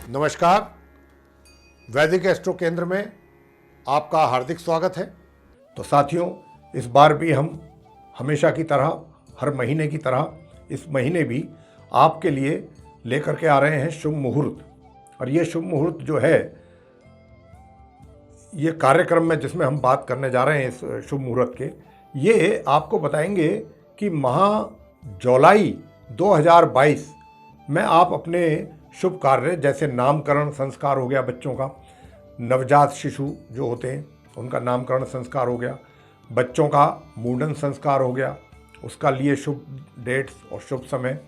नमस्कार। वैदिक एस्ट्रो केंद्र में आपका हार्दिक स्वागत है। तो साथियों, इस बार भी हम हमेशा की तरह, हर महीने की तरह इस महीने भी आपके लिए लेकर के आ रहे हैं शुभ मुहूर्त। और ये शुभ मुहूर्त जो है, ये कार्यक्रम में जिसमें हम बात करने जा रहे हैं इस शुभ मुहूर्त के, ये आपको बताएंगे कि माह जुलाई 2022 में आप अपने शुभ कार्य, जैसे नामकरण संस्कार हो गया बच्चों का, नवजात शिशु जो होते हैं उनका नामकरण संस्कार हो गया, बच्चों का मुंडन संस्कार हो गया, उसका लिए शुभ डेट्स और शुभ समय,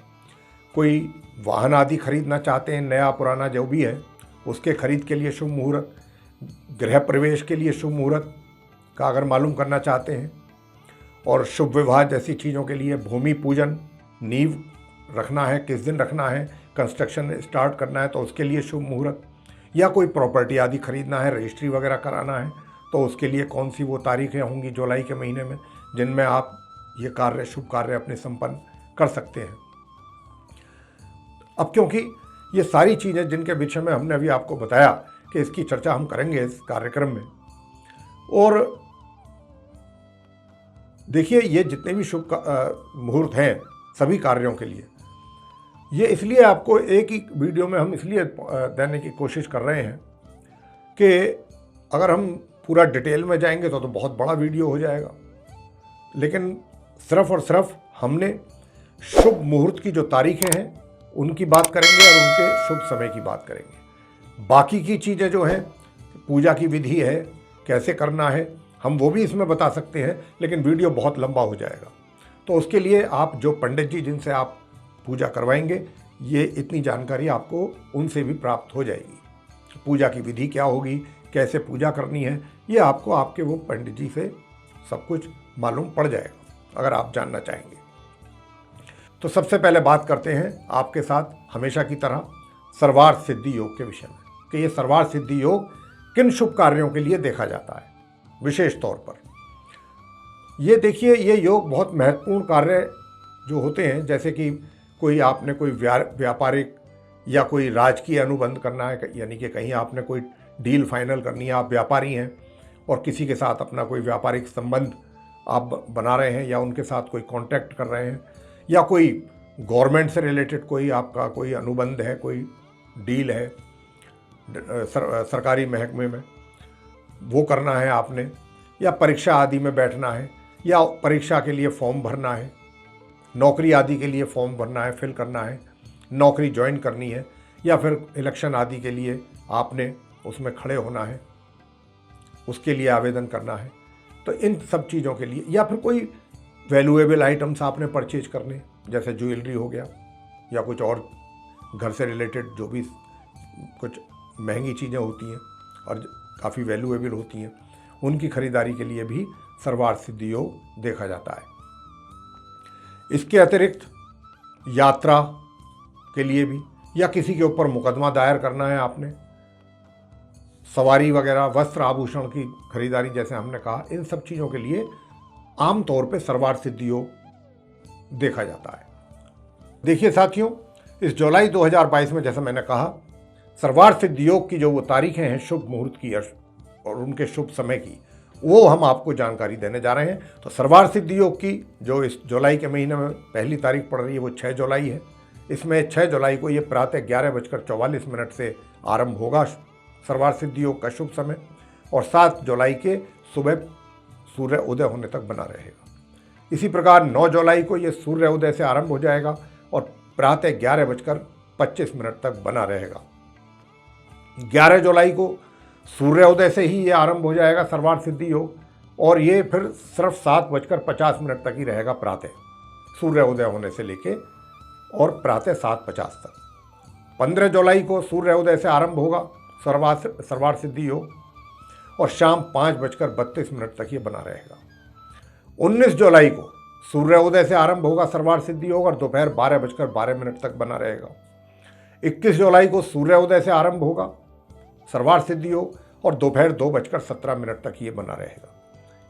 कोई वाहन आदि खरीदना चाहते हैं, नया पुराना जो भी है उसके खरीद के लिए शुभ मुहूर्त, गृह प्रवेश के लिए शुभ मुहूर्त का अगर मालूम करना चाहते हैं, और शुभ विवाह जैसी चीज़ों के लिए भूमि पूजन, नींव रखना है, किस दिन रखना है, कंस्ट्रक्शन स्टार्ट करना है तो उसके लिए शुभ मुहूर्त, या कोई प्रॉपर्टी आदि खरीदना है, रजिस्ट्री वगैरह कराना है तो उसके लिए कौन सी वो तारीखें होंगी जुलाई के महीने में जिनमें आप ये कार्य, शुभ कार्य अपने संपन्न कर सकते हैं। अब क्योंकि ये सारी चीज़ें जिनके विषय में हमने अभी आपको बताया कि इसकी चर्चा हम करेंगे इस कार्यक्रम में, और देखिए ये जितने भी शुभ मुहूर्त हैं सभी कार्यों के लिए, ये इसलिए आपको एक ही वीडियो में हम इसलिए देने की कोशिश कर रहे हैं कि अगर हम पूरा डिटेल में जाएंगे तो बहुत बड़ा वीडियो हो जाएगा, लेकिन सिर्फ और सिर्फ हमने शुभ मुहूर्त की जो तारीखें हैं उनकी बात करेंगे और उनके शुभ समय की बात करेंगे। बाकी की चीज़ें जो हैं, पूजा की विधि है, कैसे करना है, हम वो भी इसमें बता सकते हैं, लेकिन वीडियो बहुत लंबा हो जाएगा। तो उसके लिए आप जो पंडित जी जिनसे आप पूजा करवाएंगे, ये इतनी जानकारी आपको उनसे भी प्राप्त हो जाएगी। पूजा की विधि क्या होगी, कैसे पूजा करनी है, ये आपको आपके वो पंडित जी से सब कुछ मालूम पड़ जाएगा अगर आप जानना चाहेंगे। तो सबसे पहले बात करते हैं आपके साथ हमेशा की तरह सर्वार्थ सिद्धि योग के विषय में, कि ये सर्वार्थ सिद्धि योग किन शुभ कार्यों के लिए देखा जाता है विशेष तौर पर। ये देखिए, ये योग बहुत महत्वपूर्ण कार्य जो होते हैं, जैसे कि कोई आपने कोई व्यापारिक या कोई राजकीय अनुबंध करना है, यानी कि कहीं आपने कोई डील फाइनल करनी है, आप व्यापारी हैं और किसी के साथ अपना कोई व्यापारिक संबंध आप बना रहे हैं या उनके साथ कोई कॉन्टैक्ट कर रहे हैं, या कोई गवर्नमेंट से रिलेटेड कोई आपका कोई अनुबंध है, कोई डील है सरकारी महकमे में, वो करना है आपने, या परीक्षा आदि में बैठना है, या परीक्षा के लिए फॉर्म भरना है, नौकरी आदि के लिए फॉर्म भरना है, फिल करना है, नौकरी ज्वाइन करनी है, या फिर इलेक्शन आदि के लिए आपने उसमें खड़े होना है, उसके लिए आवेदन करना है। तो इन सब चीज़ों के लिए, या फिर कोई वैल्यूएबल आइटम्स आपने परचेज करने, जैसे ज्वेलरी हो गया या कुछ और घर से रिलेटेड जो भी कुछ महंगी चीज़ें होती हैं और काफ़ी वैल्यूएबल होती हैं, उनकी खरीदारी के लिए भी सर्वार्थ सिद्धि योग देखा जाता है। इसके अतिरिक्त यात्रा के लिए भी, या किसी के ऊपर मुकदमा दायर करना है आपने, सवारी वगैरह, वस्त्र आभूषण की खरीदारी जैसे हमने कहा, इन सब चीज़ों के लिए आमतौर पे सर्वार्थ सिद्धि योग देखा जाता है। देखिए साथियों, इस जुलाई 2022 में जैसा मैंने कहा, सर्वार्थ सिद्धि योग की जो वो तारीखें हैं शुभ मुहूर्त की और उनके शुभ समय की, वो हम आपको जानकारी देने जा रहे हैं। तो सर्वार्थ सिद्धि योग की जो इस जुलाई के महीने में पहली तारीख पड़ रही है वो 6 जुलाई है। इसमें 6 जुलाई को ये प्रातः 11:44 से आरंभ होगा सर्वार्थ सिद्धि योग का शुभ समय, और 7 जुलाई के सुबह सूर्य उदय होने तक बना रहेगा। इसी प्रकार 9 जुलाई को ये सूर्य उदय से आरंभ हो जाएगा और प्रातः 11:25 तक बना रहेगा। 11 जुलाई को सूर्योदय से ही ये आरंभ हो जाएगा सर्वार्थ सिद्धि योग, और ये फिर सिर्फ 7:50 तक ही रहेगा प्रातः, सूर्योदय होने से लेके और प्रातः 7:50 तक। 15 जुलाई को सूर्योदय से आरंभ होगा सर्वार्थ सिद्धि योग और शाम 5:32 तक ये बना रहेगा। 19 जुलाई को सूर्योदय से आरंभ होगा सर्वार्थ सिद्धि योग और दोपहर 12:12 तक बना रहेगा। 21 जुलाई को सूर्योदय से आरंभ होगा सर्वार्थ सिद्धि योग और दोपहर 2:17 तक ये बना रहेगा।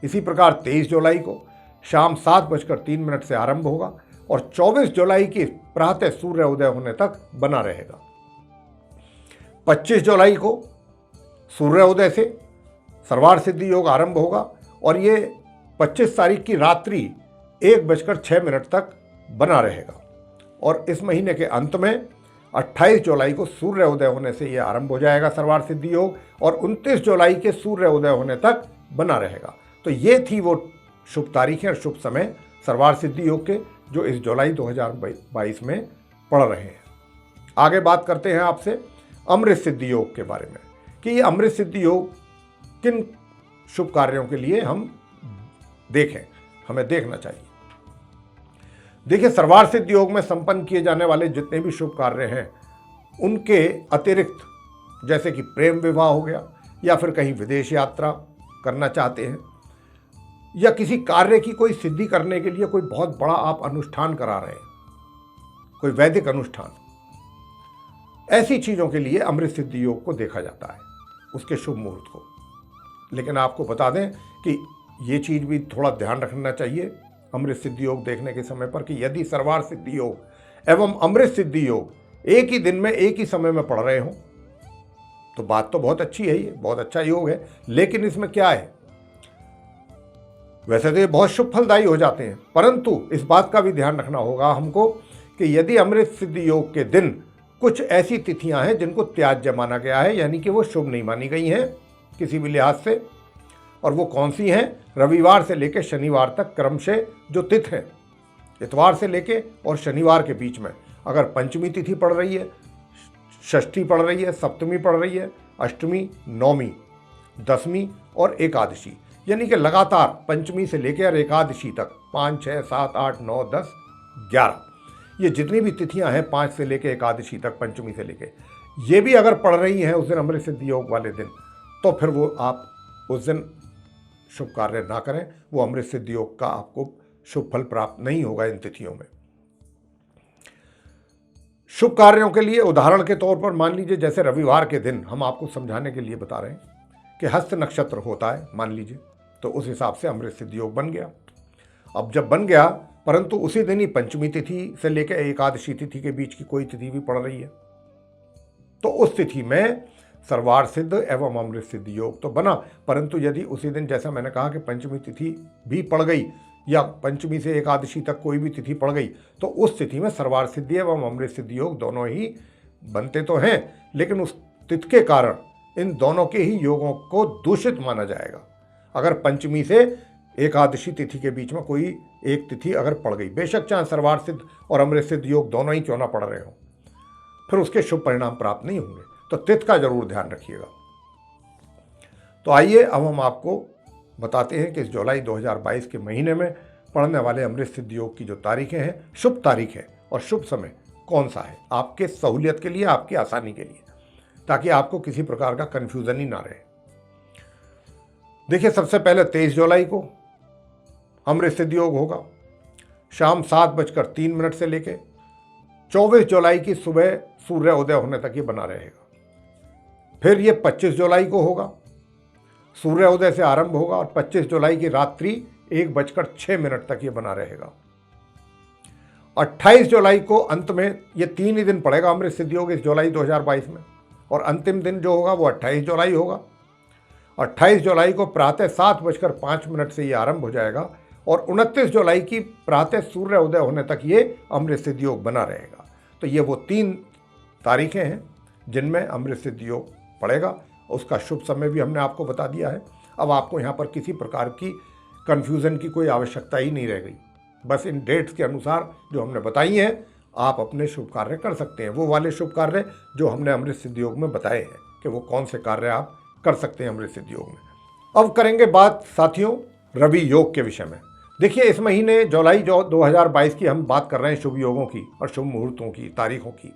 इसी प्रकार 23 जुलाई को शाम 7:03 से आरंभ होगा और 24 जुलाई की प्रातः सूर्य उदय होने तक बना रहेगा। 25 जुलाई को सूर्योदय से सर्वार्थ सिद्धि योग आरंभ होगा और ये 25 तारीख की रात्रि 1:06 तक बना रहेगा। और इस महीने के अंत में 28 जुलाई को सूर्योदय होने से यह आरंभ हो जाएगा सर्वार्थ सिद्धि योग और 29 जुलाई के सूर्योदय होने तक बना रहेगा। तो ये थी वो शुभ तारीखें और शुभ समय सर्वार्थ सिद्धि योग के जो इस जुलाई 2022 में पड़ रहे हैं। आगे बात करते हैं आपसे अमृत सिद्धि योग के बारे में कि ये अमृत सिद्धि योग किन शुभ कार्यों के लिए हमें देखना चाहिए। देखिए, सर्वार्थ सिद्धि योग में संपन्न किए जाने वाले जितने भी शुभ कार्य हैं उनके अतिरिक्त, जैसे कि प्रेम विवाह हो गया या फिर कहीं विदेश यात्रा करना चाहते हैं या किसी कार्य की कोई सिद्धि करने के लिए कोई बहुत बड़ा आप अनुष्ठान करा रहे हैं, कोई वैदिक अनुष्ठान, ऐसी चीज़ों के लिए अमृत सिद्धि योग को देखा जाता है, उसके शुभ मुहूर्त को। लेकिन आपको बता दें कि ये चीज़ भी थोड़ा ध्यान रखना चाहिए अमृत सिद्धि योग देखने के समय पर कि यदि सर्वार्थ सिद्धि योग एवं अमृत सिद्धि योग एक ही दिन में एक ही समय में पढ़ रहे हो तो बात तो बहुत अच्छी है, ये बहुत अच्छा योग है। लेकिन इसमें क्या है, वैसे तो ये बहुत शुभ फलदायी हो जाते हैं, परंतु इस बात का भी ध्यान रखना होगा हमको कि यदि अमृत सिद्धि योग के दिन कुछ ऐसी तिथियां हैं जिनको त्याज्य माना गया है, यानी कि वो शुभ नहीं मानी गई हैं किसी भी लिहाज से, और वो कौन सी हैं, रविवार से लेकर शनिवार तक क्रमशः जो तिथि हैं, इतवार से लेके और शनिवार के बीच में अगर पंचमी तिथि पड़ रही है, षष्ठी पड़ रही है, सप्तमी पड़ रही है, अष्टमी, नौमी, दसवीं और एकादशी, यानी कि लगातार पंचमी से लेकर एकादशी तक 5, 6, 7, 8, 9, 10, 11 ये जितनी भी तिथियां हैं 5 से लेकर एकादशी तक, पंचमी से लेकर, ये भी अगर पड़ रही हैं उस दिन अमृत सिद्धि योग वाले दिन, तो फिर वो आप उस दिन शुभ कार्य ना करें, वो अमृत सिद्धि योग का आपको शुभ फल प्राप्त नहीं होगा इन तिथियों में। शुभ कार्यों के लिए उदाहरण के तौर पर मान लीजिए जैसे रविवार के दिन हम आपको समझाने के लिए बता रहे हैं कि हस्त नक्षत्र होता है, मान लीजिए, तो उस हिसाब से अमृत सिद्धि योग बन गया। अब जब बन गया, परंतु उसी दिन ही पंचमी तिथि से लेकर एकादशी तिथि के बीच की कोई तिथि भी पड़ रही है, तो उस तिथि में सर्वार्थ सिद्ध एवं अमृत सिद्धि योग तो बना। परंतु यदि उसी दिन, जैसा मैंने कहा कि पंचमी तिथि भी पड़ गई या पंचमी से एकादशी तक कोई भी तिथि पड़ गई, तो उस तिथि में सर्वार्थ सिद्धि एवं अमृत सिद्धि योग दोनों ही बनते तो हैं, लेकिन उस तिथि के कारण इन दोनों के ही योगों को दूषित माना जाएगा। अगर पंचमी से एकादशी तिथि के बीच में कोई एक तिथि अगर पड़ गई, बेशक चाहे सर्वार्थ सिद्ध और अमृत सिद्ध योग दोनों ही क्यों ना पड़ रहे हो, फिर उसके शुभ परिणाम प्राप्त नहीं होंगे। तो तिथि का जरूर ध्यान रखिएगा। तो आइए अब हम आपको बताते हैं कि इस जुलाई 2022 के महीने में पड़ने वाले अमृत सिद्धि योग की जो तारीखें हैं, शुभ तारीख है और शुभ समय कौन सा है, आपके सहूलियत के लिए, आपकी आसानी के लिए, ताकि आपको किसी प्रकार का कन्फ्यूजन ही ना रहे। देखिए, सबसे पहले 23 जुलाई को अमृत सिद्धि योग होगा, शाम 7:03 से लेके 24 जुलाई की सुबह सूर्योदय होने तक ये बना रहेगा। फिर ये 25 जुलाई को होगा, सूर्योदय से आरंभ होगा और 25 जुलाई की रात्रि 1:06 तक ये बना रहेगा। 28 जुलाई को अंत में ये 3 ही दिन पड़ेगा अमृत सिद्धि योग इस जुलाई 2022 में, और अंतिम दिन जो होगा वो 28 जुलाई होगा। 28 जुलाई को प्रातः 7:05 से ये आरंभ हो जाएगा और 29 जुलाई की प्रातः सूर्योदय होने तक ये अमृत सिद्धि योग बना रहेगा। तो ये वो 3 तारीखें हैं जिनमें अमृत सिद्धि योग पड़ेगा। उसका शुभ समय भी हमने आपको बता दिया है। अब आपको यहाँ पर किसी प्रकार की कन्फ्यूज़न की कोई आवश्यकता ही नहीं रह गई। बस इन डेट्स के अनुसार जो हमने बताई हैं आप अपने शुभ कार्य कर सकते हैं, वो वाले शुभ कार्य जो हमने अमृत सिद्धि योग में बताए हैं कि वो कौन से कार्य आप कर सकते हैं अमृत सिद्धि योग में। अब करेंगे बात साथियों रवि योग के विषय में। देखिए, इस महीने जुलाई 2022 की हम बात कर रहे हैं शुभ योगों की और शुभ मुहूर्तों की, तारीखों की।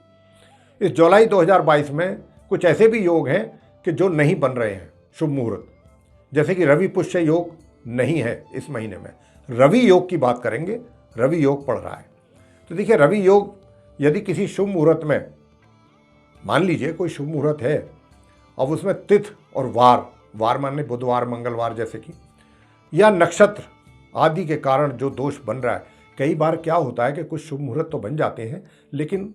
इस जुलाई 2022 में कुछ ऐसे भी योग हैं कि जो नहीं बन रहे हैं शुभ मुहूर्त, जैसे कि रवि पुष्य योग नहीं है इस महीने में। रवि योग की बात करेंगे, रवि योग पड़ रहा है। तो देखिए, रवि योग यदि किसी शुभ मुहूर्त में, मान लीजिए कोई शुभ मुहूर्त है, अब उसमें तिथि और वार माने बुधवार, मंगलवार जैसे कि, या नक्षत्र आदि के कारण जो दोष बन रहा है। कई बार क्या होता है कि कुछ शुभ मुहूर्त तो बन जाते हैं, लेकिन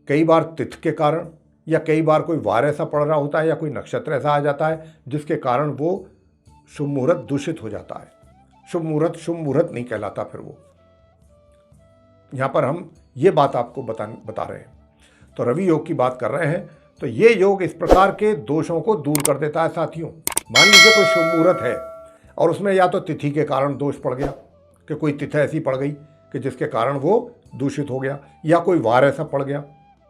कई बार तिथि के कारण या कई बार कोई वार ऐसा पड़ रहा होता है या कोई नक्षत्र ऐसा आ जाता है जिसके कारण वो शुभ मुहूर्त दूषित हो जाता है। शुभ मुहूर्त नहीं कहलाता फिर वो। यहां पर हम ये बात आपको बता रहे हैं। तो रवि योग की बात कर रहे हैं। तो ये योग इस प्रकार के दोषों को दूर कर देता है साथियों। मान लीजिए कोई शुभ मुहूर्त है और उसमें या तो तिथि के कारण दोष पड़ गया कि कोई तिथि ऐसी पड़ गई कि जिसके कारण वो दूषित हो गया, या कोई वार ऐसा पड़ गया।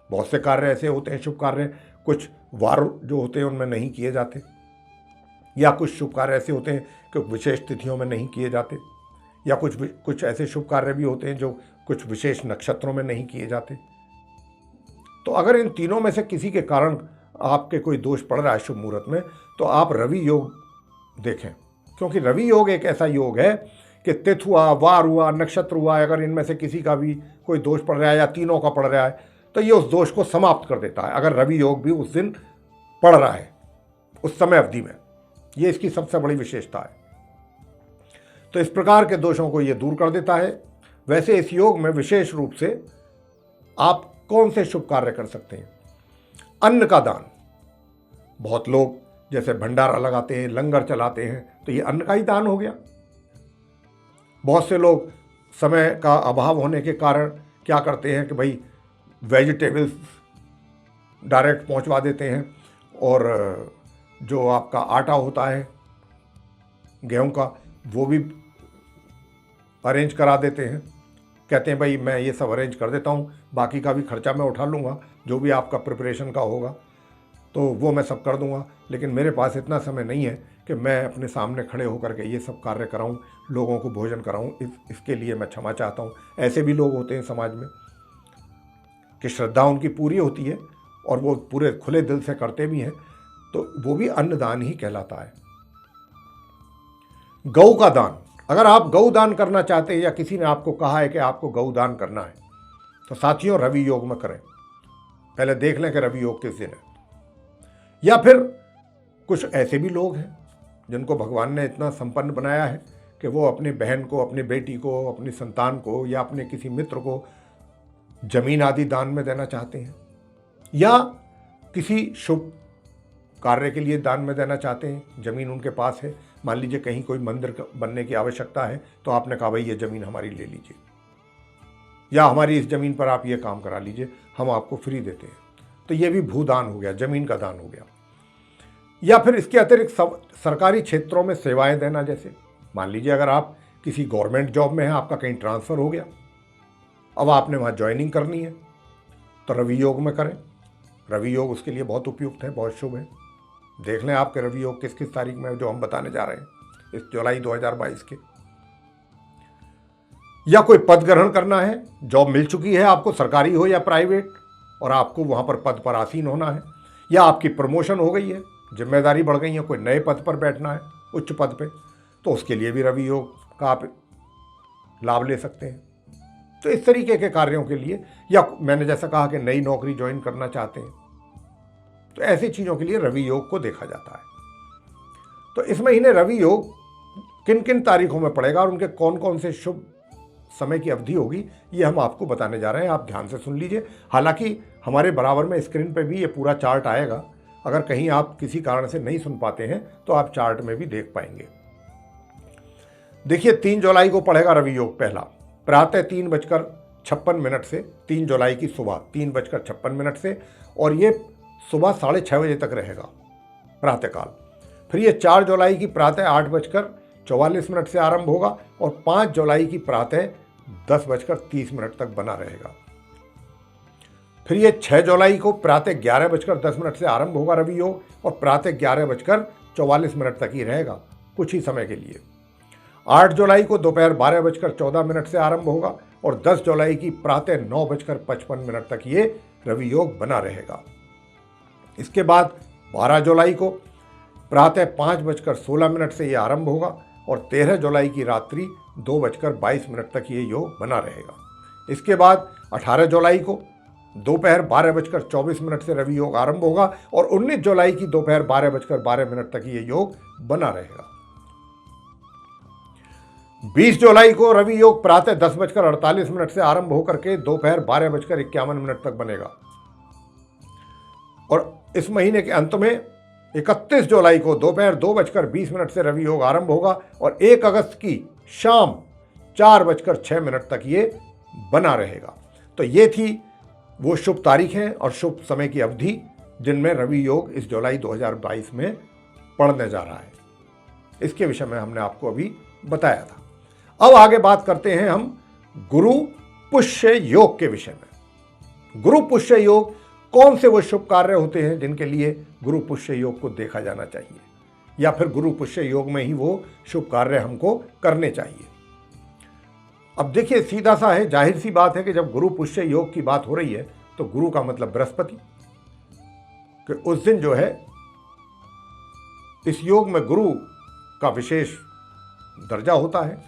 बहुत से कार्य ऐसे होते हैं, शुभ कार्य कुछ वार जो होते हैं उनमें नहीं किए जाते, या कुछ शुभ कार्य ऐसे होते हैं कि विशेष तिथियों में नहीं किए जाते, या कुछ ऐसे शुभ कार्य भी होते हैं जो कुछ विशेष नक्षत्रों में नहीं किए जाते। तो अगर इन तीनों में से किसी के कारण आपके कोई दोष पड़ रहा है शुभ मुहूर्त में, तो आप रवि योग देखें, क्योंकि रवि योग एक ऐसा योग है कि तिथि हुआ, वार हुआ, नक्षत्र हुआ, अगर इनमें से किसी का भी कोई दोष पड़ रहा है या तीनों का पड़ रहा है तो ये उस दोष को समाप्त कर देता है, अगर रवि योग भी उस दिन पड़ रहा है उस समय अवधि में। ये इसकी सबसे बड़ी विशेषता है। तो इस प्रकार के दोषों को ये दूर कर देता है। वैसे इस योग में विशेष रूप से आप कौन से शुभ कार्य कर सकते हैं? अन्न का दान। बहुत लोग जैसे भंडारा लगाते हैं, लंगर चलाते हैं, तो ये अन्न का ही दान हो गया। बहुत से लोग समय का अभाव होने के कारण क्या करते हैं कि भाई वेजिटेबल्स डायरेक्ट पहुंचवा देते हैं, और जो आपका आटा होता है गेहूं का वो भी अरेंज करा देते हैं। कहते हैं भाई मैं ये सब अरेंज कर देता हूँ, बाकी का भी खर्चा मैं उठा लूँगा, जो भी आपका प्रिपरेशन का होगा तो वो मैं सब कर दूँगा, लेकिन मेरे पास इतना समय नहीं है कि मैं अपने सामने खड़े होकर के ये सब कार्य कराऊँ, लोगों को भोजन कराऊँ। इसके लिए मैं क्षमा चाहता हूँ। ऐसे भी लोग होते हैं समाज में कि श्रद्धा उनकी पूरी होती है और वो पूरे खुले दिल से करते भी हैं, तो वो भी अन्नदान ही कहलाता है। गौ का दान। अगर आप गौ दान करना चाहते हैं या किसी ने आपको कहा है कि आपको गौ दान करना है, तो साथियों रवि योग में करें। पहले देख लें कि रवि योग किस दिन है। या फिर कुछ ऐसे भी लोग हैं जिनको भगवान ने इतना संपन्न बनाया है कि वो अपनी बहन को, अपनी बेटी को, अपनी संतान को या अपने किसी मित्र को जमीन आदि दान में देना चाहते हैं, या किसी शुभ कार्य के लिए दान में देना चाहते हैं। जमीन उनके पास है, मान लीजिए कहीं कोई मंदिर बनने की आवश्यकता है, तो आपने कहा भाई ये ज़मीन हमारी ले लीजिए, या हमारी इस ज़मीन पर आप ये काम करा लीजिए, हम आपको फ्री देते हैं। तो ये भी भूदान हो गया, ज़मीन का दान हो गया। या फिर इसके अतिरिक्त सरकारी क्षेत्रों में सेवाएं देना। जैसे मान लीजिए अगर आप किसी गवर्नमेंट जॉब में हैं, आपका कहीं ट्रांसफ़र हो गया, अब आपने वहाँ ज्वाइनिंग करनी है, तो रवि योग में करें। रवि योग उसके लिए बहुत उपयुक्त है, बहुत शुभ है। देख लें आपके रवि योग किस किस तारीख में जो हम बताने जा रहे हैं, इस जुलाई 2022 के। या कोई पद ग्रहण करना है, जॉब मिल चुकी है आपको, सरकारी हो या प्राइवेट, और आपको वहाँ पर पद पर आसीन होना है, या आपकी प्रमोशन हो गई है, जिम्मेदारी बढ़ गई है, कोई नए पद पर बैठना है, उच्च पद पे, तो उसके लिए भी रवि योग का आप लाभ ले सकते हैं। तो इस तरीके के कार्यों के लिए, या मैंने जैसा कहा कि नई नौकरी ज्वाइन करना चाहते हैं, तो ऐसी चीज़ों के लिए रवि योग को देखा जाता है। तो इस महीने रवि योग किन किन तारीखों में पड़ेगा और उनके कौन कौन से शुभ समय की अवधि होगी, ये हम आपको बताने जा रहे हैं। आप ध्यान से सुन लीजिए। हालांकि हमारे बराबर में स्क्रीन पे भी ये पूरा चार्ट आएगा, अगर कहीं आप किसी कारण से नहीं सुन पाते हैं तो आप चार्ट में भी देख पाएंगे। देखिए 3 जुलाई को पड़ेगा रवि योग पहला, प्रातः 3:56 से 3 जुलाई की सुबह 3:56 से, और ये सुबह 6:30 बजे तक रहेगा प्रातःकाल। फिर ये 4 जुलाई की प्रातः 8:44 से आरंभ होगा और 5 जुलाई की प्रातः 10:30 तक बना रहेगा। फिर ये 6 जुलाई को प्रातः 11:10 से आरंभ होगा रवि योग, और प्रातः 11:44 तक ही रहेगा, कुछ ही समय के लिए। 8 जुलाई को दोपहर 12:14 से आरंभ होगा और 10 जुलाई की प्रातः 9:55 तक ये रवि योग बना रहेगा। इसके बाद 12 जुलाई को प्रातः 5:16 से ये आरंभ होगा और 13 जुलाई की रात्रि 2:22 तक ये योग बना रहेगा। इसके बाद 18 जुलाई को दोपहर 12:24 से रवि योग आरंभ होगा और 19 जुलाई की दोपहर 12:12 तक ये योग बना रहेगा। 20 जुलाई को रवि योग प्रातः 10:48 से आरंभ होकर के दोपहर 12:51 तक बनेगा और इस महीने के अंत में 31 जुलाई को दोपहर 2:20 से रवि योग आरंभ होगा और 1 अगस्त की शाम 4:06 तक ये बना रहेगा। तो ये थी वो शुभ तारीखें और शुभ समय की अवधि जिनमें रवि योग इस जुलाई 2022 में पड़ने जा रहा है। इसके विषय में हमने आपको अभी बताया था। अब आगे बात करते हैं हम गुरु पुष्य योग के विषय में। गुरु पुष्य योग कौन से वो शुभ कार्य होते हैं जिनके लिए गुरु पुष्य योग को देखा जाना चाहिए, या फिर गुरु पुष्य योग में ही वो शुभ कार्य हमको करने चाहिए। अब देखिए, सीधा सा है, जाहिर सी बात है कि जब गुरु पुष्य योग की बात हो रही है तो गुरु का मतलब बृहस्पति, कि उस दिन जो है इस योग में गुरु का विशेष दर्जा होता है।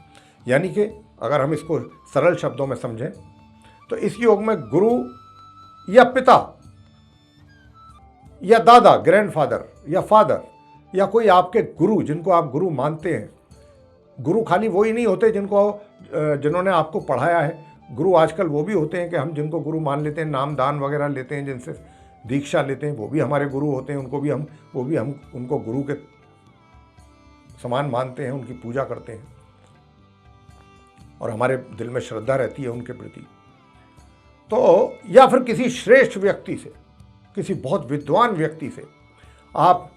यानी कि अगर हम इसको सरल शब्दों में समझें तो इस योग में गुरु या पिता या दादा, ग्रैंडफादर या फादर, या कोई आपके गुरु जिनको आप गुरु मानते हैं। गुरु खाली वो ही नहीं होते जिन्होंने आपको पढ़ाया है। गुरु आजकल वो भी होते हैं कि हम जिनको गुरु मान लेते हैं, नाम दान वगैरह लेते हैं, जिनसे दीक्षा लेते हैं, वो भी हमारे गुरु होते हैं। हम उनको गुरु के समान मानते हैं, उनकी पूजा करते हैं और हमारे दिल में श्रद्धा रहती है उनके प्रति। तो या फिर किसी श्रेष्ठ व्यक्ति से, किसी बहुत विद्वान व्यक्ति से आप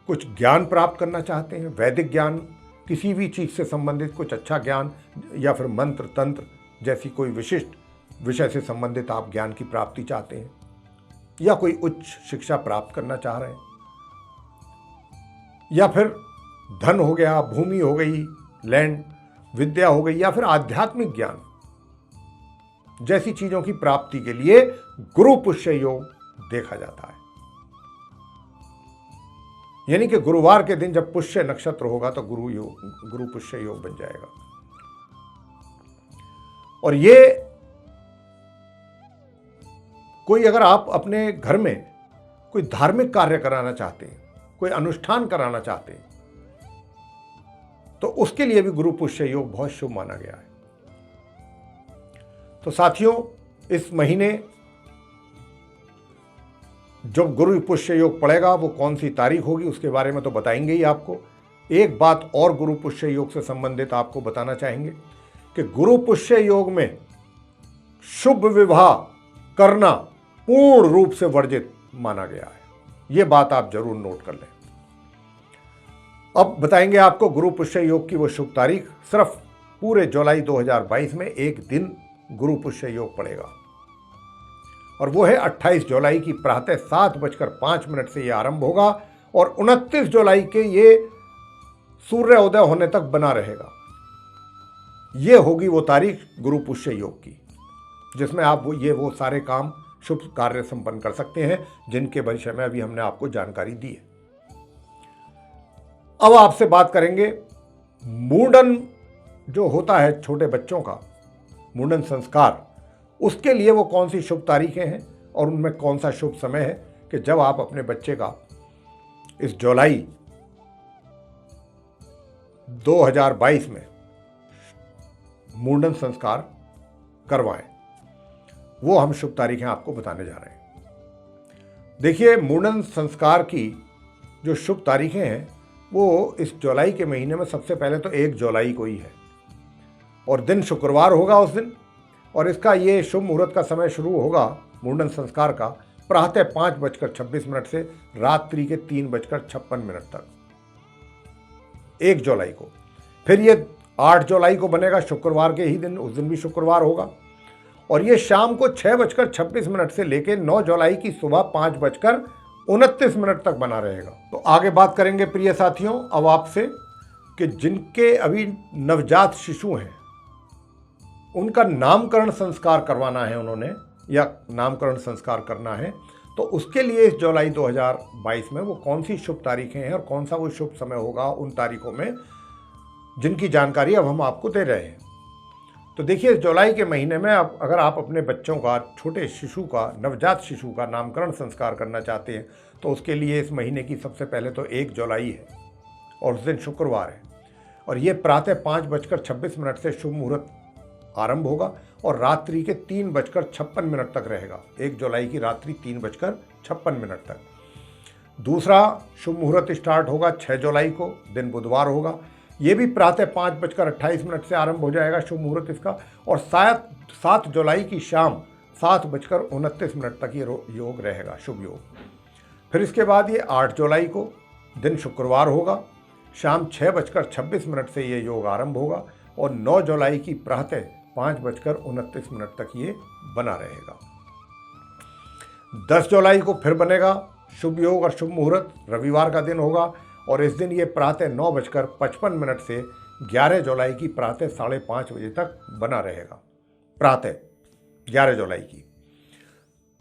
कुछ ज्ञान प्राप्त करना चाहते हैं, वैदिक ज्ञान, किसी भी चीज़ से संबंधित कुछ अच्छा ज्ञान, या फिर मंत्र तंत्र जैसी कोई विशिष्ट विषय से संबंधित आप ज्ञान की प्राप्ति चाहते हैं, या कोई उच्च शिक्षा प्राप्त करना चाह रहे हैं, या फिर धन हो गया, भूमि हो गई, लैंड, विद्या हो गई, या फिर आध्यात्मिक ज्ञान जैसी चीजों की प्राप्ति के लिए गुरु पुष्य योग देखा जाता है। यानी कि गुरुवार के दिन जब पुष्य नक्षत्र होगा तो गुरु पुष्य योग बन जाएगा। और ये कोई, अगर आप अपने घर में कोई धार्मिक कार्य कराना चाहते हैं, कोई अनुष्ठान कराना चाहते हैं, तो उसके लिए भी गुरु पुष्य योग बहुत शुभ माना गया है। तो साथियों, इस महीने जब गुरु पुष्य योग पड़ेगा वो कौन सी तारीख होगी उसके बारे में तो बताएंगे ही आपको। एक बात और गुरु पुष्य योग से संबंधित आपको बताना चाहेंगे कि गुरु पुष्य योग में शुभ विवाह करना पूर्ण रूप से वर्जित माना गया है। यह बात आप जरूर नोट कर लें। अब बताएंगे आपको गुरु पुष्य योग की वो शुभ तारीख। सिर्फ पूरे जुलाई 2022 में एक दिन गुरु पुष्य योग पड़ेगा और वो है 28 जुलाई की प्रातः 7:05 से ये आरंभ होगा और 29 जुलाई के ये सूर्य उदय होने तक बना रहेगा। ये होगी वो तारीख गुरु पुष्य योग की जिसमें आप वो सारे काम, शुभ कार्य संपन्न कर सकते हैं जिनके विषय में अभी हमने आपको जानकारी दी है। अब आपसे बात करेंगे मुंडन जो होता है छोटे बच्चों का, मुंडन संस्कार, उसके लिए वो कौन सी शुभ तारीखें हैं और उनमें कौन सा शुभ समय है कि जब आप अपने बच्चे का इस जुलाई 2022 में मुंडन संस्कार करवाएं। वो हम शुभ तारीखें आपको बताने जा रहे हैं। देखिए, मुंडन संस्कार की जो शुभ तारीखें हैं वो इस जुलाई के महीने में सबसे पहले तो 1 जुलाई को ही है और दिन शुक्रवार होगा उस दिन। और इसका ये शुभ मुहूर्त का समय शुरू होगा मुंडन संस्कार का प्रातः 5:26 से रात्रि के 3:56 तक 1 जुलाई को। फिर ये 8 जुलाई को बनेगा शुक्रवार के ही दिन, उस दिन भी शुक्रवार होगा और ये शाम को 6:26 से लेकर 9 जुलाई की सुबह 5:29 तक बना रहेगा। तो आगे बात करेंगे प्रिय साथियों अब आपसे कि जिनके अभी नवजात शिशु हैं उनका नामकरण संस्कार करवाना है उन्होंने, या नामकरण संस्कार करना है, तो उसके लिए इस जुलाई 2022 में वो कौन सी शुभ तारीखें हैं और कौन सा वो शुभ समय होगा उन तारीखों में, जिनकी जानकारी अब हम आपको दे रहे हैं। तो देखिए, इस जुलाई के महीने में अगर आप अपने बच्चों का, छोटे शिशु का, नवजात शिशु का नामकरण संस्कार करना चाहते हैं तो उसके लिए इस महीने की सबसे पहले तो 1 जुलाई है और उस दिन शुक्रवार है और ये प्रातः 5:26 से शुभ मुहूर्त आरंभ होगा और रात्रि के 3:56 तक रहेगा। 1 जुलाई की रात्रि 3:56 तक। दूसरा शुभ मुहूर्त स्टार्ट होगा 6 जुलाई को, दिन बुधवार होगा। ये भी प्रातः 5:28 से आरंभ हो जाएगा शुभ मुहूर्त इसका, और शायद 7 जुलाई की शाम 7:29 तक ये योग रहेगा, शुभ योग। फिर इसके बाद ये 8 जुलाई को दिन शुक्रवार होगा, शाम 6:26 से ये योग आरंभ होगा, और 9 जुलाई की प्रातः 5:29 तक ये बना रहेगा। 10 जुलाई को फिर बनेगा शुभ योग और शुभ मुहूर्त, रविवार का दिन होगा, और इस दिन ये प्रातः 9:55 से 11 जुलाई की प्रातः 5:30 बजे तक बना रहेगा, प्रातः 11 जुलाई की।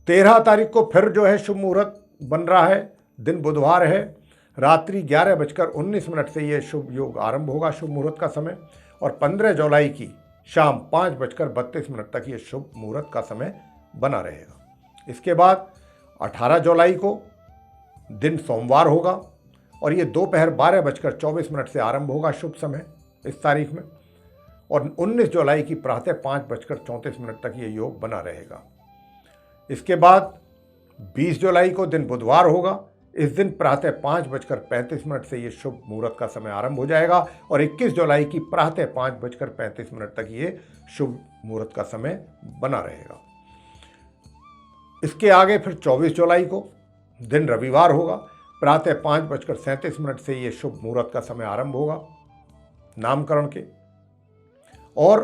13 तारीख को फिर जो है शुभ मुहूर्त बन रहा है, दिन बुधवार है, रात्रि 11:19 से ये शुभ योग आरंभ होगा, शुभ मुहूर्त का समय, और 15 जुलाई की शाम 5:32 तक ये शुभ मुहूर्त का समय बना रहेगा। इसके बाद 18 जुलाई को दिन सोमवार होगा, और ये दोपहर 12:24 से आरंभ होगा शुभ समय इस तारीख में, और 19 जुलाई की प्रातः 5:34 तक ये योग बना रहेगा। इसके बाद 20 जुलाई को दिन बुधवार होगा, इस दिन प्रातः 5:35 से ये शुभ मुहूर्त का समय आरंभ हो जाएगा, और 21 जुलाई की प्रातः 5:35 तक ये शुभ मुहूर्त का समय बना रहेगा। इसके आगे फिर 24 जुलाई को दिन रविवार होगा, प्रातः 5:37 से ये शुभ मुहूर्त का समय आरंभ होगा नामकरण के, और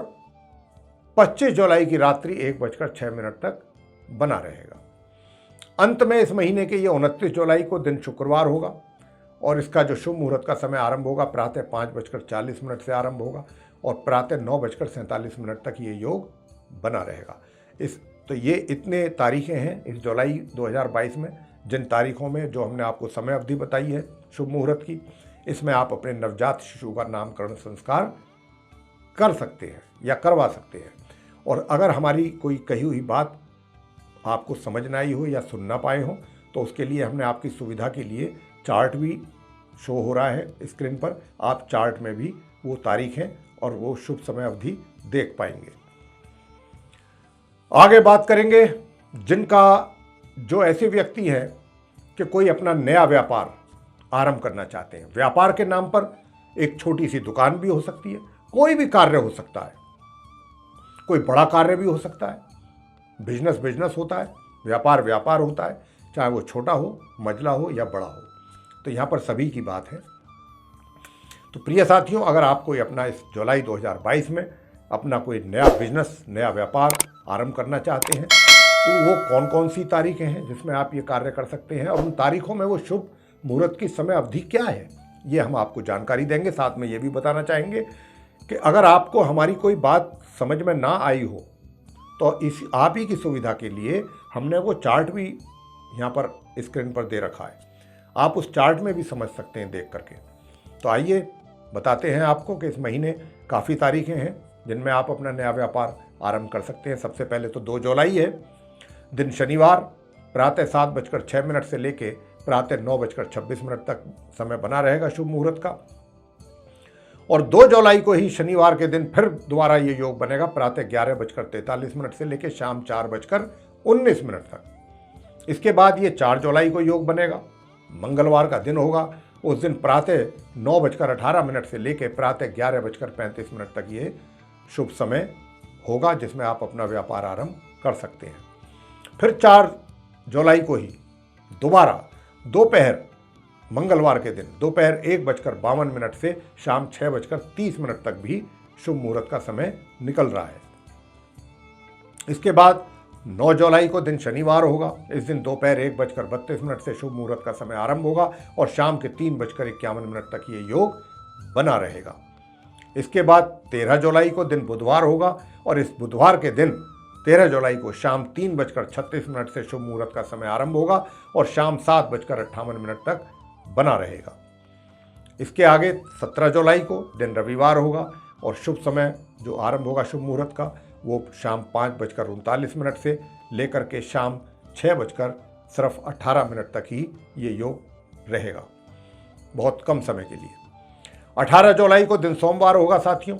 25 जुलाई की रात्रि 1:06 तक बना रहेगा। अंत में इस महीने के ये 29 जुलाई को दिन शुक्रवार होगा, और इसका जो शुभ मुहूर्त का समय आरंभ होगा प्रातः 5:40 से आरंभ होगा, और प्रातः 9:47 तक ये योग बना रहेगा। तो ये इतने तारीखें हैं इस जुलाई 2022 में, जिन तारीखों में जो हमने आपको समय अवधि बताई है शुभ मुहूर्त की, इसमें आप अपने नवजात शिशु का नामकरण संस्कार कर सकते हैं या करवा सकते हैं। और अगर हमारी कोई कही हुई बात आपको समझ ना आई हो या सुन ना पाए हो, तो उसके लिए हमने आपकी सुविधा के लिए चार्ट भी शो हो रहा है स्क्रीन पर, आप चार्ट में भी वो तारीखें और वो शुभ समय अवधि देख पाएंगे। आगे बात करेंगे जिनका जो ऐसे व्यक्ति हैं कि कोई अपना नया व्यापार आरंभ करना चाहते हैं। व्यापार के नाम पर एक छोटी सी दुकान भी हो सकती है, कोई भी कार्य हो सकता है, कोई बड़ा कार्य भी हो सकता है। बिजनेस होता है, व्यापार होता है, चाहे वो छोटा हो, मझला हो या बड़ा हो, तो यहाँ पर सभी की बात है। तो प्रिय साथियों, अगर आप कोई अपना इस जुलाई 2022 में अपना कोई नया बिजनेस, नया व्यापार आरंभ करना चाहते हैं, तो वो कौन कौन सी तारीखें हैं जिसमें आप ये कार्य कर सकते हैं, और उन तारीखों में वो शुभ मुहूर्त की समय अवधि क्या है, ये हम आपको जानकारी देंगे। साथ में ये भी बताना चाहेंगे कि अगर आपको हमारी कोई बात समझ में ना आई हो, तो इस आप ही की सुविधा के लिए हमने वो चार्ट भी यहाँ पर स्क्रीन पर दे रखा है, आप उस चार्ट में भी समझ सकते हैं देख करके। तो आइए बताते हैं आपको कि इस महीने काफ़ी तारीखें हैं जिनमें आप अपना नया व्यापार आरंभ कर सकते हैं। सबसे पहले तो 2 जुलाई है, दिन शनिवार, प्रातः 7:06 से लेके प्रातः 9:26 तक समय बना रहेगा शुभ मुहूर्त का। और 2 जुलाई को ही शनिवार के दिन फिर दोबारा ये योग बनेगा, प्रातः 11:43 से लेकर शाम 4:19 तक। इसके बाद ये 4 जुलाई को योग बनेगा, मंगलवार का दिन होगा। उस दिन प्रातः 9:18 से लेकर प्रातः 11:35 तक ये शुभ समय होगा, जिसमें आप अपना व्यापार आरंभ कर सकते हैं। फिर 4 जुलाई को ही दोबारा दोपहर, मंगलवार के दिन दोपहर 1:52 से शाम 6:30 तक भी शुभ मुहूर्त का समय निकल रहा है। इसके बाद 9 जुलाई को दिन शनिवार होगा, इस दिन दोपहर 1:32 से शुभ मुहूर्त का समय आरंभ होगा, और शाम के 3:51 तक ये योग बना रहेगा। इसके बाद 13 जुलाई को दिन बुधवार होगा, और इस बुधवार के दिन 13 जुलाई को शाम 3:36 से शुभ मुहूर्त का समय आरंभ होगा, और शाम 7:58 तक बना रहेगा। इसके आगे 17 जुलाई को दिन रविवार होगा, और शुभ समय जो आरंभ होगा शुभ मुहूर्त का, वो शाम 5:39 से लेकर के शाम 6:18 तक ही ये योग रहेगा, बहुत कम समय के लिए। 18 जुलाई को दिन सोमवार होगा साथियों,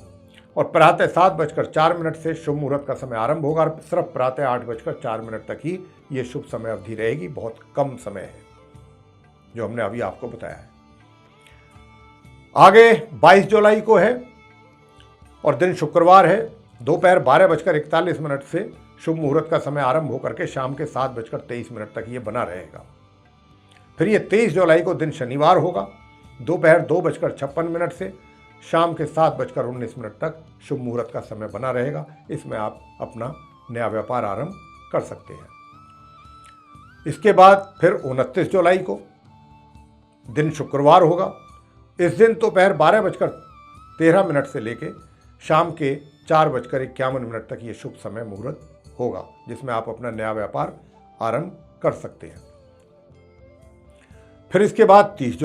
और प्रातः 7:04 से शुभ मुहूर्त का समय आरंभ होगा, और सिर्फ प्रातः 8:04 तक ही ये शुभ समय अवधि रहेगी, बहुत कम समय है। जो हमने अभी आपको बताया है। आगे 22 जुलाई को है और दिन शुक्रवार है। दोपहर 12:41 से शुभ मुहूर्त का समय आरंभ होकर के शाम के 7:23 तक ये बना रहेगा। फिर ये 23 जुलाई को दिन शनिवार होगा। दोपहर 2:56 से शाम के 7:19 तक शुभ मुहूर्त का समय बना रहेगा। इसमें आप अपना नया व्यापार आरंभ कर सकते हैं। इसके बाद फिर 29 जुलाई को दिन शुक्रवार होगा। इस दिन दोपहर 12:13 से लेके शाम के 4:51 तक ये शुभ समय मुहूर्त होगा, जिसमें आप अपना नया व्यापार आरंभ कर सकते हैं। फिर इसके बाद 30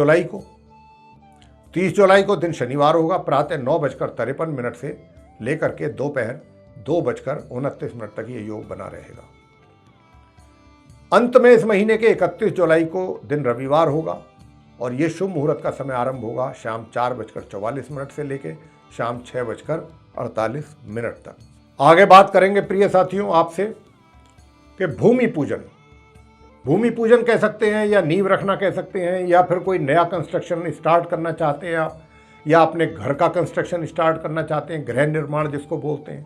जुलाई को दिन शनिवार होगा। प्रातः 9:53 से लेकर के दोपहर 2:29 तक ये योग बना रहेगा। अंत में इस महीने के 31 जुलाई को दिन रविवार होगा और ये शुभ मुहूर्त का समय आरंभ होगा शाम 4:44 से लेके शाम 6:48 तक। आगे बात करेंगे प्रिय साथियों आपसे कि भूमि पूजन कह सकते हैं या नींव रखना कह सकते हैं, या फिर कोई नया कंस्ट्रक्शन स्टार्ट करना चाहते हैं आप, या अपने घर का कंस्ट्रक्शन स्टार्ट करना चाहते हैं, गृह निर्माण जिसको बोलते हैं,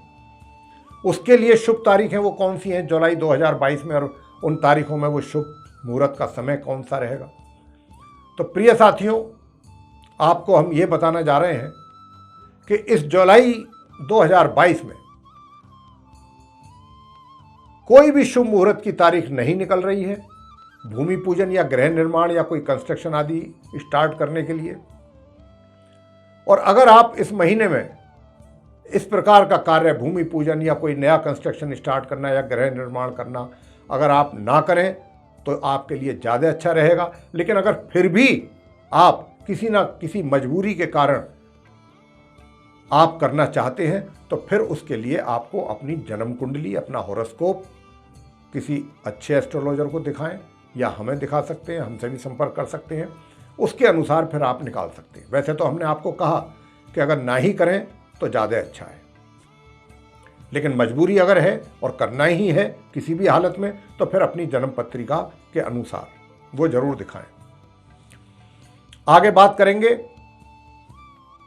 उसके लिए शुभ तारीखें वो कौन सी हैं जुलाई 2022 में, और उन तारीखों में वो शुभ मुहूर्त का समय कौन सा रहेगा। तो प्रिय साथियों आपको हम ये बताना जा रहे हैं कि इस जुलाई 2022 में कोई भी शुभ मुहूर्त की तारीख नहीं निकल रही है भूमि पूजन या गृह निर्माण या कोई कंस्ट्रक्शन आदि स्टार्ट करने के लिए। और अगर आप इस महीने में इस प्रकार का कार्य भूमि पूजन या कोई नया कंस्ट्रक्शन स्टार्ट करना या गृह निर्माण करना अगर आप ना करें तो आपके लिए ज़्यादा अच्छा रहेगा। लेकिन अगर फिर भी आप किसी ना किसी मजबूरी के कारण आप करना चाहते हैं तो फिर उसके लिए आपको अपनी जन्म कुंडली, अपना हॉरोस्कोप किसी अच्छे एस्ट्रोलॉजर को दिखाएं या हमें दिखा सकते हैं, हमसे भी संपर्क कर सकते हैं, उसके अनुसार फिर आप निकाल सकते हैं। वैसे तो हमने आपको कहा कि अगर ना ही करें तो ज़्यादा अच्छा है, लेकिन मजबूरी अगर है और करना ही है किसी भी हालत में तो फिर अपनी जन्म पत्रिका के अनुसार वो जरूर दिखाएं। आगे बात करेंगे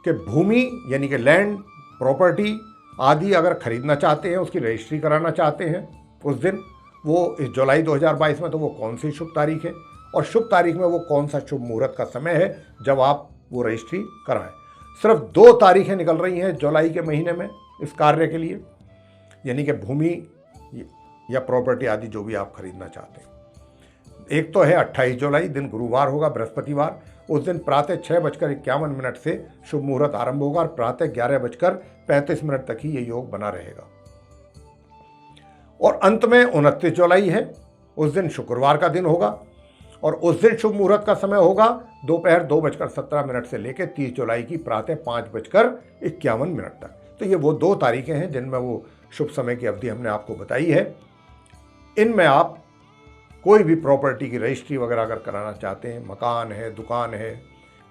कि भूमि यानी कि लैंड, प्रॉपर्टी आदि अगर खरीदना चाहते हैं, उसकी रजिस्ट्री कराना चाहते हैं उस दिन, वो इस जुलाई 2022 में, तो वो कौन सी शुभ तारीख है और शुभ तारीख में वो कौन सा शुभ मुहूर्त का समय है जब आप वो रजिस्ट्री कराएं। सिर्फ 2 तारीखें निकल रही हैं जुलाई के महीने में इस कार्य के लिए, यानी कि भूमि या प्रॉपर्टी आदि जो भी आप खरीदना चाहते हैं। एक तो है 28 जुलाई, दिन गुरुवार होगा, बृहस्पतिवार। उस दिन प्रातः 6:51 से शुभ मुहूर्त आरंभ होगा और प्रातः 11:35 तक ही ये योग बना रहेगा। और अंत में 29 जुलाई है, उस दिन शुक्रवार का दिन होगा और उस दिन शुभ मुहूर्त का समय होगा दोपहर 2:17 से लेकर 30 जुलाई की प्रातः 5:51 तक। तो ये वो 2 तारीखें हैं जिनमें वो शुभ समय की अवधि हमने आपको बताई है। इनमें आप कोई भी प्रॉपर्टी की रजिस्ट्री वगैरह अगर कराना चाहते हैं, मकान है, दुकान है,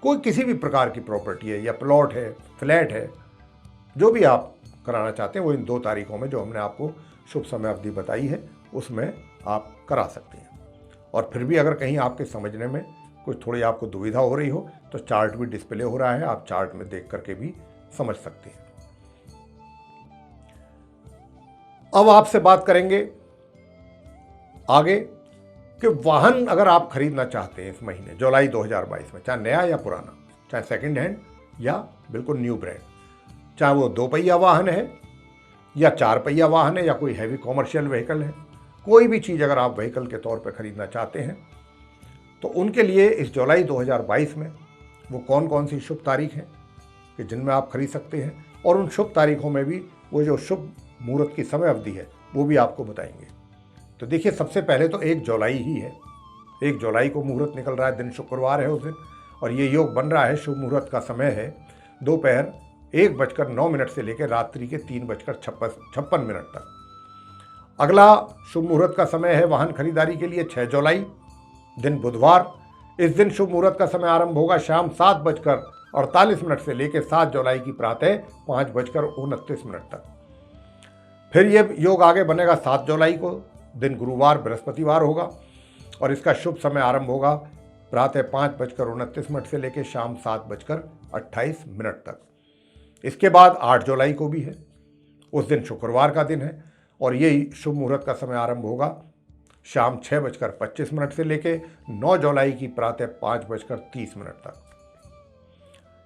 कोई किसी भी प्रकार की प्रॉपर्टी है या प्लॉट है, फ्लैट है, जो भी आप कराना चाहते हैं वो इन 2 तारीखों में जो हमने आपको शुभ समय अवधि बताई है उसमें आप करा सकते हैं। और फिर भी अगर कहीं आपके समझने में कुछ थोड़ी आपको दुविधा हो रही हो तो चार्ट भी डिस्प्ले हो रहा है, आप चार्ट में देख करके भी समझ सकते हैं। अब आपसे बात करेंगे आगे कि वाहन अगर आप खरीदना चाहते हैं इस महीने जुलाई 2022 में, चाहे नया या पुराना, चाहे सेकंड हैंड या बिल्कुल न्यू ब्रांड, चाहे वो 2 पहिया वाहन है या 4 पहिया वाहन है या कोई हैवी कॉमर्शियल व्हीकल है, कोई भी चीज़ अगर आप व्हीकल के तौर पर खरीदना चाहते हैं तो उनके लिए इस जुलाई 2022 में वो कौन कौन सी शुभ तारीख हैं कि जिनमें आप खरीद सकते हैं, और उन शुभ तारीखों में भी वो जो शुभ मुहूर्त की समय अवधि है वो भी आपको बताएंगे। तो देखिए, सबसे पहले तो 1 जुलाई ही है। 1 जुलाई को मुहूर्त निकल रहा है, दिन शुक्रवार है उस दिन, और ये योग बन रहा है। शुभ मुहूर्त का समय है दोपहर 1:09 से लेकर रात्रि के 3:56 तक। अगला शुभ मुहूर्त का समय है वाहन खरीदारी के लिए 6 जुलाई, दिन बुधवार। इस दिन शुभ मुहूर्त का समय आरंभ होगा शाम 7:48 से लेकर 7 जुलाई की प्रातः 5:29 तक। फिर ये योग आगे बनेगा 7 जुलाई को, दिन गुरुवार बृहस्पतिवार होगा और इसका शुभ समय आरंभ होगा प्रातः 5:29 से लेकर शाम 7:28 तक। इसके बाद 8 जुलाई को भी है, उस दिन शुक्रवार का दिन है और यही शुभ मुहूर्त का समय आरंभ होगा शाम 6:25 से लेकर 9 जुलाई की प्रातः 5:30 तक।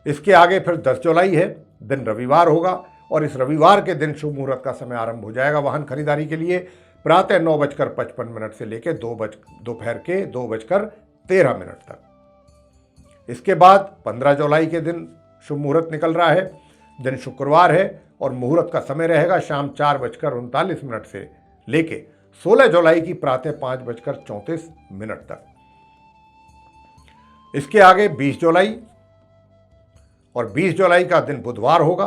इसके आगे फिर 10 जुलाई है, दिन रविवार होगा और इस रविवार के दिन शुभ मुहूर्त का समय आरंभ हो जाएगा वाहन खरीदारी के लिए प्रातः 9:55 से लेकर दोपहर के 2:13 तक। इसके बाद 15 जुलाई के दिन शुभ मुहूर्त निकल रहा है, दिन शुक्रवार है और मुहूर्त का समय रहेगा शाम 4:39 से लेके 16 जुलाई की प्रातः 5:34 तक। इसके आगे 20 जुलाई और 20 जुलाई का दिन बुधवार होगा,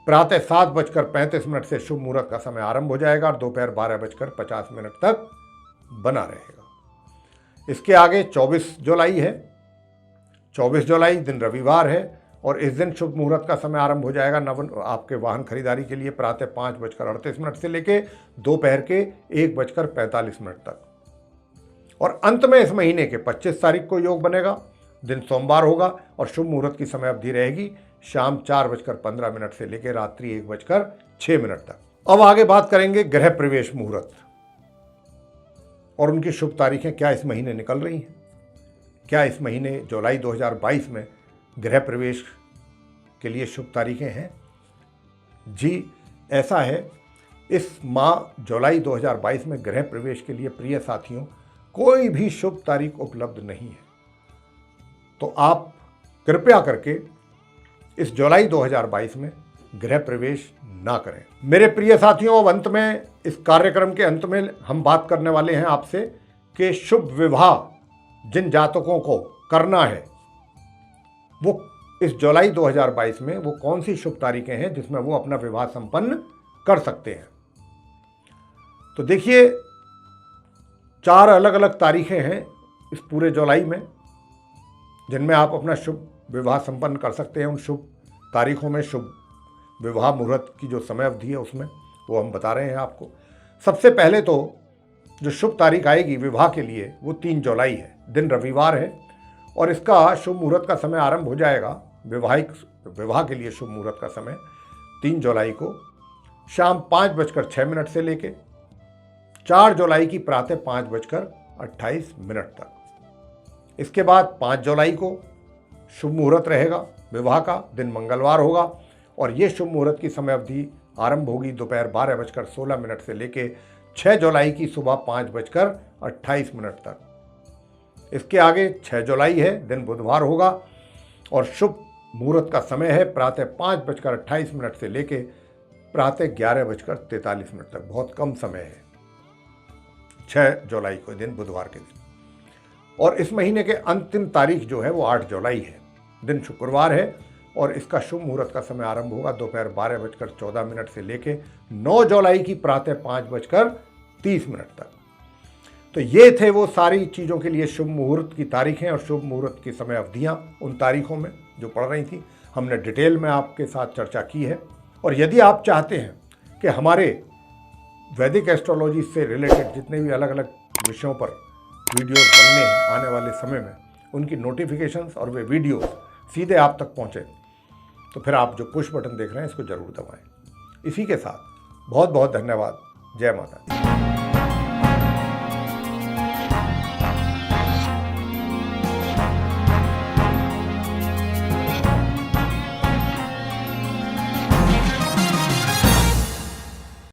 प्रातः 7:35 से शुभ मुहूर्त का समय आरंभ हो जाएगा और दोपहर 12:50 तक बना रहेगा। इसके आगे 24 जुलाई है, 24 जुलाई दिन रविवार है और इस दिन शुभ मुहूर्त का समय आरंभ हो जाएगा आपके वाहन खरीदारी के लिए प्रातः 5:38 से लेके दोपहर के 1:45 तक। और अंत में इस महीने के 25 तारीख को योग बनेगा, दिन सोमवार होगा और शुभ मुहूर्त की समय अवधि रहेगी शाम 4:15 से लेकर रात्रि 1:06 तक। अब आगे बात करेंगे गृह प्रवेश मुहूर्त और उनकी शुभ तारीखें क्या इस महीने निकल रही हैं। क्या इस महीने जुलाई 2022 में गृह प्रवेश के लिए शुभ तारीखें हैं? जी, ऐसा है। इस माह जुलाई 2022 में गृह प्रवेश के लिए प्रिय साथियों कोई भी शुभ तारीख उपलब्ध नहीं है, तो आप कृपया करके इस जुलाई 2022 में गृह प्रवेश ना करें। मेरे प्रिय साथियों, अब अंत में इस कार्यक्रम के अंत में हम बात करने वाले हैं आपसे कि शुभ विवाह जिन जातकों को करना है वो इस जुलाई 2022 में वो कौन सी शुभ तारीखें हैं जिसमें वो अपना विवाह संपन्न कर सकते हैं। तो देखिए, 4 अलग अलग तारीखें हैं इस पूरे जुलाई में जिनमें आप अपना शुभ विवाह संपन्न कर सकते हैं। उन शुभ तारीखों में शुभ विवाह मुहूर्त की जो समय अवधि है उसमें वो हम बता रहे हैं आपको। सबसे पहले तो जो शुभ तारीख आएगी विवाह के लिए वो 3 जुलाई है, दिन रविवार है और इसका शुभ मुहूर्त का समय आरंभ हो जाएगा विवाह के लिए शुभ मुहूर्त का समय 3 जुलाई को शाम 5:06 से लेके 4 जुलाई की प्रातः 5:28 तक। इसके बाद 5 जुलाई को शुभ मुहूर्त रहेगा विवाह का, दिन मंगलवार होगा और ये शुभ मुहूर्त की समय अवधि आरंभ होगी दोपहर 12:16 से लेके 6 जुलाई की सुबह 5:28 तक। इसके आगे 6 जुलाई है, दिन बुधवार होगा और शुभ मुहूर्त का समय है प्रातः 5:28 से लेके प्रातः 11:43 तक। बहुत कम समय है 6 जुलाई को, दिन बुधवार के दिन। और इस महीने के अंतिम तारीख जो है वो 8 जुलाई है, दिन शुक्रवार है और इसका शुभ मुहूर्त का समय आरंभ होगा दोपहर 12:14 से लेके 9 जुलाई की प्रातः 5:30 तक। तो ये थे वो सारी चीज़ों के लिए शुभ मुहूर्त की तारीखें और शुभ मुहूर्त की समय अवधियाँ उन तारीखों में जो पड़ रही थी। हमने डिटेल में आपके साथ चर्चा की है। और यदि आप चाहते हैं कि हमारे वैदिक एस्ट्रोलॉजी से रिलेटेड जितने भी अलग अलग विषयों पर वीडियोस बनने हैं आने वाले समय में, उनकी नोटिफिकेशंस और वे वीडियोस सीधे आप तक पहुँचे, तो फिर आप जो पुश बटन देख रहे हैं इसको ज़रूर दबाएं। इसी के साथ बहुत बहुत धन्यवाद। जय माता दी।